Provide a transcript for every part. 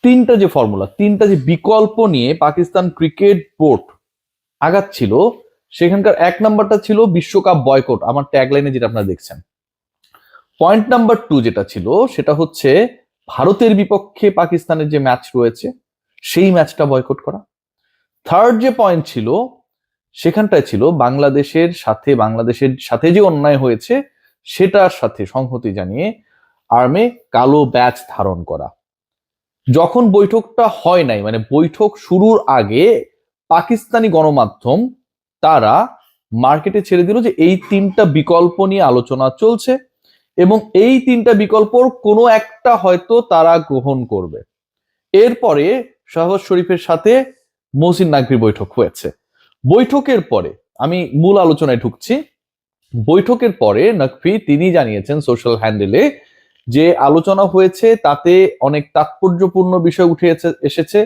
তিনটা যে ফর্মুলা, তিনটা যে বিকল্প নিয়ে পাকিস্তান ক্রিকেট বোর্ড আগাচ্ছিল, সেখানকার এক নাম্বারটা ছিল বিশ্বকাপ বয়কট, আমার ট্যাগলাইনে যেটা আপনারা দেখছেন। পয়েন্ট নাম্বার 2 যেটা ছিল সেটা হচ্ছে ভারতের বিপক্ষে পাকিস্তানের যে ম্যাচ রয়েছে সেই ম্যাচটা বয়কট করা। থার্ড যে পয়েন্ট ছিল সেখানটায় ছিল বাংলাদেশের সাথে যে অন্যায় হয়েছে সেটার সাথে সংহতি জানিয়ে আর্মে কালো ব্যাচ ধারণ করা। যখন বৈঠকটা হয় নাই, মানে বৈঠক শুরুর আগে পাকিস্তানি গণমাধ্যম তারা মার্কেটে ছেড়ে দিল যে এই তিনটা বিকল্প নিয়ে আলোচনা চলছে এবং এই তিনটা বিকল্পর কোনো একটা হয়তো তারা গ্রহণ করবে। এরপরে শাহবাজ শরীফের সাথে মহসিন নাকভির বৈঠক হয়েছে। বৈঠকের পরে আমি মূল আলোচনায় ঢুকছি। বৈঠকের পরে নাকভি তিনি জানিয়েছেন সোশ্যাল হ্যান্ডেলে যে আলোচনা হয়েছে তাতে অনেক তাৎপর্যপূর্ণ বিষয় উঠে এসেছে।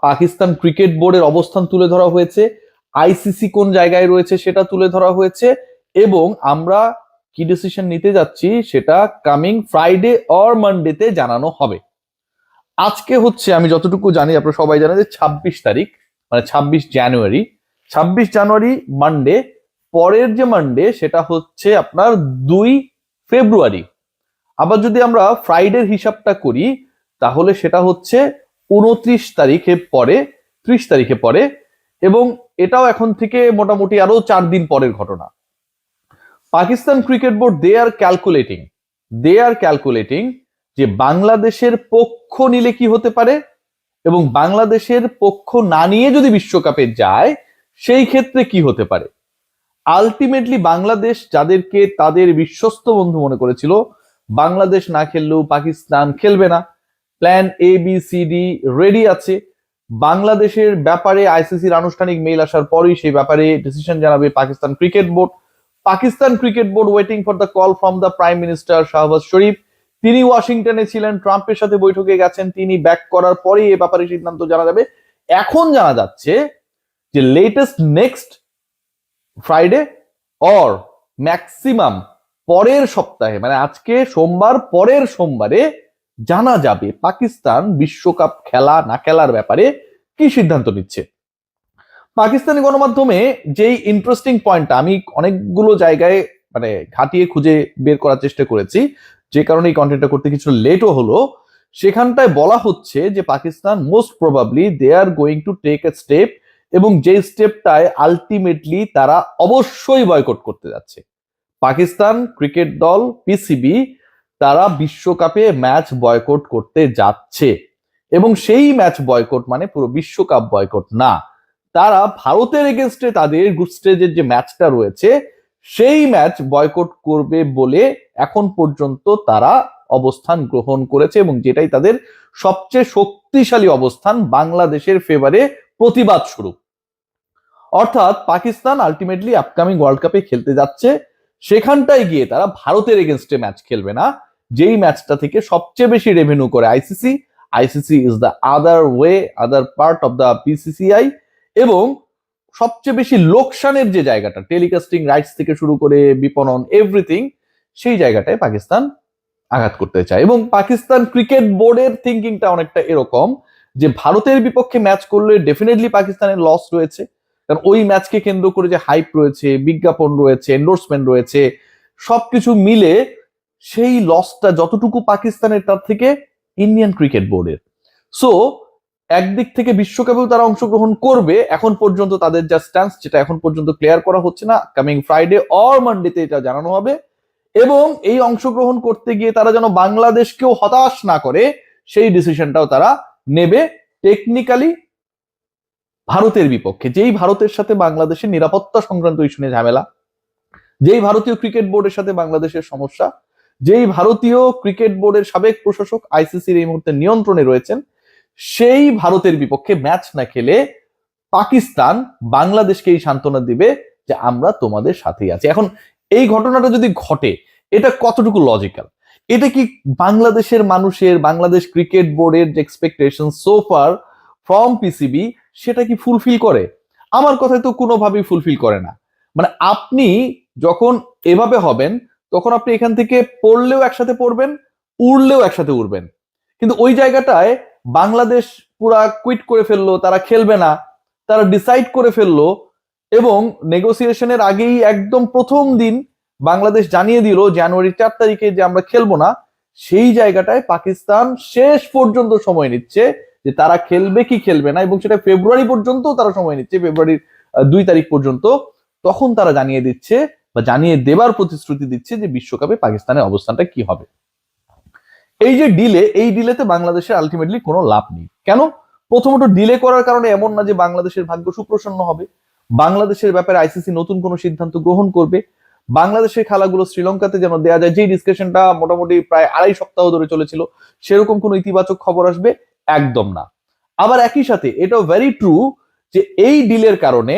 পাকিস্তান ক্রিকেট বোর্ডের অবস্থান তুলে ধরা হয়েছে, আইসিসি কোন জায়গায় রয়েছে সেটা তুলে ধরা হয়েছে, এবং আমরা কি ডিসিশন নিতে যাচ্ছি সেটা কামিং ফ্রাইডে অর মানডেতে জানানো হবে। আজকে হচ্ছে, আমি যতটুকু জানি আপনারা সবাই জানেন যে 26 তারিখ, মানে 26 জানুয়ারি মানডে। পরের যে মানডে সেটা হচ্ছে আপনার 2 ফেব্রুয়ারি। আবার যদি আমরা ফ্রাইডের হিসাবটা করি তাহলে সেটা হচ্ছে 29 তারিখে পরে, 30 তারিখে পরে, এবং এটাও এখন থেকে মোটামুটি আরো 4 দিন পরের ঘটনা। Pakistan cricket board they are calculating যে বাংলাদেশের পক্ষ নিলে কি হতে পারে এবং বাংলাদেশের পক্ষ না নিয়ে যদি বিশ্বকাপে যায় সেই ক্ষেত্রে কি হতে পারে। আলটিমেটলি বাংলাদেশ যাদেরকে তাদের বিশ্বস্ত বন্ধু মনে করেছিল, বাংলাদেশ না খেললেও পাকিস্তান খেলবে না, প্ল্যান ABCD রেডি আছে। বাংলাদেশের ব্যাপারে আইসিসির আনুষ্ঠানিক মেইল আসার পরেই সেই ব্যাপারে ডিসিশন জানাবে Pakistan cricket board. Waiting for the call from the prime minister Shehbaz Sharif. তিনি ওয়াশিংটনে ছিলেন, ট্রাম্পের সাথে বৈঠকে গেছেন, তিনি ব্যাক করার পরেই এ ব্যাপারে সিদ্ধান্ত জানা যাবে। এখন জানা যাচ্ছে যে latest next Friday or maximum পরের সপ্তাহে, মানে আজকে সোমবার, পরের সোমবারে জানা যাবে পাকিস্তান বিশ্বকাপ খেলা না খেলার ব্যাপারে কি সিদ্ধান্ত নিচ্ছে। পাকিস্তানি গণমাধ্যমে যেই ইন্টারেস্টিং পয়েন্টটা আমি অনেকগুলো জায়গায় মানে ঘাটিয়ে খুঁজে বের করার চেষ্টা করেছি, যে কারণে এই কন্টেন্টটা করতে কিছু লেটও হলো, সেখানটায় বলা হচ্ছে যে Pakistan most probably they are going to take a step, এবং যে স্টেপটায় আলটিমেটলি তারা অবশ্যই বয়কট করতে যাচ্ছে। পাকিস্তান ক্রিকেট দল PCB তারা বিশ্বকাপে ম্যাচ বয়কট করতে যাচ্ছে, এবং সেই ম্যাচ বয়কট মানে পুরো বিশ্বকাপ বয়কট না, তারা ভারতের এগেনস্টে তাদের গ্রুপ স্টেজের যে ম্যাচটা রয়েছে সেই ম্যাচ বয়কট করবে বলে এখন পর্যন্ত তারা অবস্থান গ্রহণ করেছে, এবং যেটাই তাদের সবচেয়ে শক্তিশালী অবস্থান বাংলাদেশের ফেভারে প্রতিবাদ স্বরূপ। অর্থাৎ পাকিস্তান আলটিমেটলি আপকামিং ওয়ার্ল্ড কাপে খেলতে যাচ্ছে, সেখানটায় গিয়ে তারা ভারতের এগেনস্টে ম্যাচ খেলবে না, যেই ম্যাচটা থেকে সবচেয়ে বেশি রেভিনিউ করে ICC is the other part of the BCCI, এবং সবচেয়ে বেশি লোকসানের যে জায়গাটা, টেলিকাস্টিং রাইটস থেকে শুরু করে বিপণন এভরিথিং, সেই জায়গাটায় পাকিস্তান আঘাত করতে চায়। এবং পাকিস্তান ক্রিকেট বোর্ডের থিঙ্কিংটা অনেকটা এরকম যে ভারতের বিপক্ষে ম্যাচ করলে ডেফিনেটলি পাকিস্তানের লস রয়েছে, কারণ ওই ম্যাচকে কেন্দ্র করে যে হাইপ রয়েছে, বিজ্ঞাপন রয়েছে, এন্ডোর্সমেন্ট রয়েছে, সবকিছু মিলে সেই লসটা যতটুকু পাকিস্তানের তার থেকে ইন্ডিয়ান ক্রিকেট বোর্ডের। সো একদিক থেকে বিশ্বকাপেও তারা অংশগ্রহণ করবে, এখন পর্যন্ত তাদের যা স্ট্যান্স যেটা এখন পর্যন্ত ক্লিয়ার করা হচ্ছে না, কামিং ফ্রাইডে অর মানডেতে এটা জানানো হবে, এবং এই অংশগ্রহণ করতে গিয়ে তারা যেন বাংলাদেশকেও হতাশ না করে সেই ডিসিশনটাও তারা নেবে টেকনিক্যালি ভারতের বিপক্ষে, যেই ভারতের সাথে বাংলাদেশের নিরাপত্তা সংক্রান্ত ইস্যু নিয়ে ঝামেলা, যেই ভারতীয় ক্রিকেট বোর্ডের সাথে বাংলাদেশের সমস্যা, যেই ভারতীয় ক্রিকেট বোর্ডের সাবেক প্রশাসক আইসিসির এই মুহূর্তে নিয়ন্ত্রণে রয়েছেন, সেই ভারতের বিপক্ষে ম্যাচ না খেলে পাকিস্তান বাংলাদেশকেই সান্ত্বনা দিবে যে আমরা তোমাদের সাথেই আছি। এখন এই ঘটনাটা যদি ঘটে, এটা কতটুকু লজিক্যাল? এটা কি বাংলাদেশের মানুষের, বাংলাদেশ ক্রিকেট বোর্ডের যে expectation so far from PCB সেটা কি ফুলফিল করে? আমার কথায় তো কোনোভাবেই ফুলফিল করে না। মানে আপনি যখন এভাবে হবেন তখন আপনি এখান থেকে পড়লেও একসাথে পড়বেন, উড়লেও একসাথে উড়বেন, কিন্তু ওই জায়গাটায় বাংলাদেশ পুরা কুইট করে ফেললো, তারা খেলবে না, তারা ডিসাইড করে ফেললো, এবং নেগোসিয়েশনের আগেই একদম প্রথম দিন বাংলাদেশ জানিয়ে দিল জানুয়ারি 4 তারিখে যে আমরা খেলবো না, সেই জায়গাটায় পাকিস্তান শেষ পর্যন্ত সময় নিচ্ছে যে তারা খেলবে কি খেলবে না, এবং সেটা ফেব্রুয়ারি পর্যন্ত তারা সময় নিচ্ছে, ফেব্রুয়ারির 2 তারিখ পর্যন্ত। তখন তারা জানিয়ে দিচ্ছে বা জানিয়ে দেবার প্রতিশ্রুতি দিচ্ছে যে বিশ্বকাপে পাকিস্তানের অবস্থানটা কি হবে। এই যে ডিলে, এই ডিলেতে বাংলাদেশের আলটিমেটলি কোনো লাভ নেই। কেন? প্রথমত ডিলে করার কারণে এমন না যে বাংলাদেশের ভাগ্য সুপ্রসন্ন হবে, বাংলাদেশের ব্যাপারে আইসিসি নতুন কোনো সিদ্ধান্ত গ্রহণ করবে, বাংলাদেশের খেলাগুলো শ্রীলঙ্কাতে যেন দেয়া যায়, যে ডিসকাশনটা মোটামুটি প্রায় 2.5 সপ্তাহ ধরে চলেছিল, সেরকম কোনো ইতিবাচক খবর আসবে একদম না। আবার একই সাথে এটাও ভেরি ট্রু যে এই ডিলের কারণে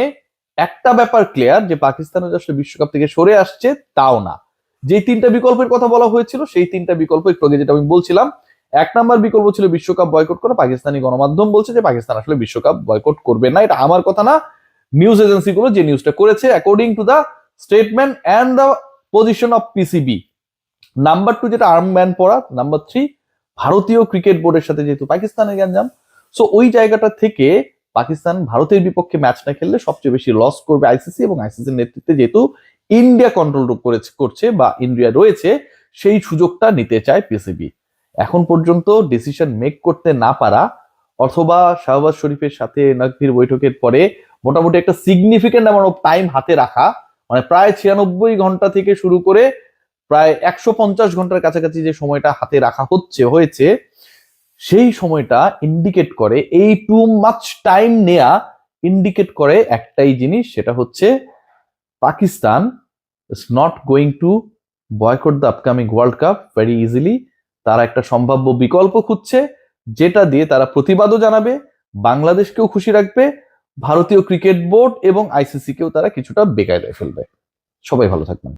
একটা ব্যাপার ক্লিয়ার, যে পাকিস্তানের আসলে বিশ্বকাপ থেকে সরে আসছে তাও না। যে 3টা বিকল্পের কথা বলা হয়েছিল, সেই 3টা বিকল্প একটু আগে যেটা আমি বলছিলাম, 1 নাম্বার বিকল্প ছিল বিশ্বকাপ বয়কট করা। পাকিস্তানি গণমাধ্যম বলছে যে পাকিস্তান আসলে বিশ্বকাপ বয়কট করবে না, এটা আমার কথা না, নিউজ এজেন্সিগুলো যে নিউজটা করেছে according to the statement and the position of PCB. Number 2 যেটা আর্ম ব্যান পড়া। নাম্বার 3 ভারতীয় ক্রিকেট বোর্ডের সাথে যেহেতু পাকিস্তানের গ্যাঞ্জাম, সো ওই জায়গাটা থেকে পাকিস্তান ভারতের বিপক্ষে ম্যাচ না খেললে সবচেয়ে বেশি লস করবে আইসিসি, এবং আইসিসির নেতৃত্বে যেহেতু ইন্ডিয়া কন্ট্রোল করছে বা ইন্ডিয়া রয়েছে, সেই সুযোগটা নিতে চায় পিসিবি। এখন পর্যন্ত ডিসিশন মেক করতে না পারা, অথবা শাহবাজ শরীফের সাথে নাকভির বৈঠকের পরে মোটামুটি একটা সিগনিফিকেন্ট অ্যামাউন্ট অফ টাইম হাতে রাখা, মানে প্রায় 96 ঘন্টা থেকে শুরু করে প্রায় 150 ঘন্টার কাছাকাছি যে সময়টা হাতে রাখা হয়েছে, সেই সময়টা ইন্ডিকেট করে, এই টু মাচ টাইম নেয়া ইন্ডিকেট করে একটাই জিনিস, সেটা হচ্ছে Pakistan is not going to boycott the upcoming world cup very easily. তারা একটা সম্ভাব্য বিকল্প খুঁজছে, যেটা দিয়ে তারা প্রতিবাদও জানাবে, বাংলাদেশকেও খুশি রাখবে, ভারতীয় ক্রিকেট বোর্ড এবং আইসিসি কেও তারা কিছুটা বেকায়দায় ফেলবে। সবাই ভালো থাকবেন।